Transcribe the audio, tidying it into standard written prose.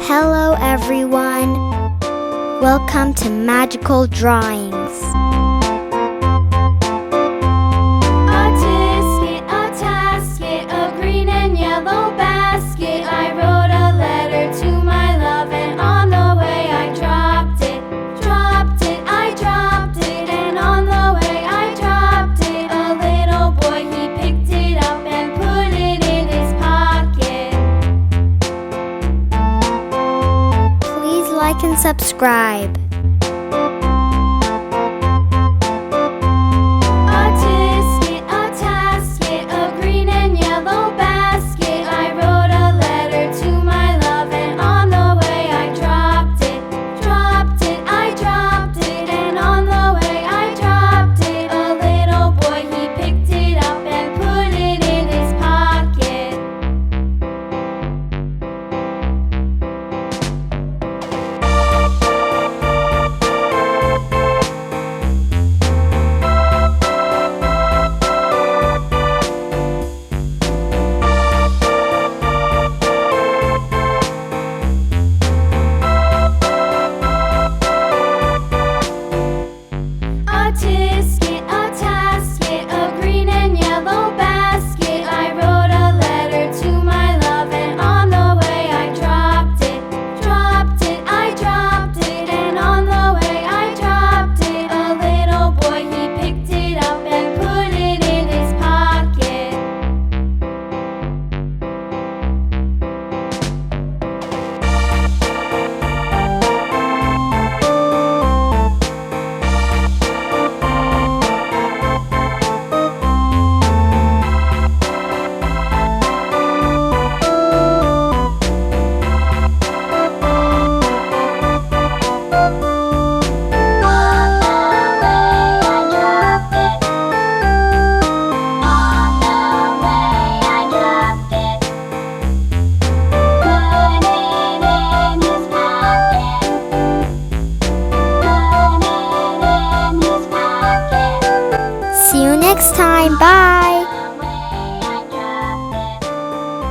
Hello everyone! Welcome to Magical Drawings. A tasket, a green and yellow basket. I wrote a letter to my love, and on the way I dropped it. And on the way I dropped it. A little boy, he picked it up and put it in his pocket. Please like and subscribe. A tasket, a green and yellow basket. I wrote a letter to my love, and on the way I dropped it. And on the way I dropped it. A little boy, he picked it up and put it in his pocket. A tasket, a green and yellow basket. I wrote a letter to my love, and on the way I dropped it. And on the way I dropped it. A little boy, he picked it up and put it in his pocket. See you next time. Bye!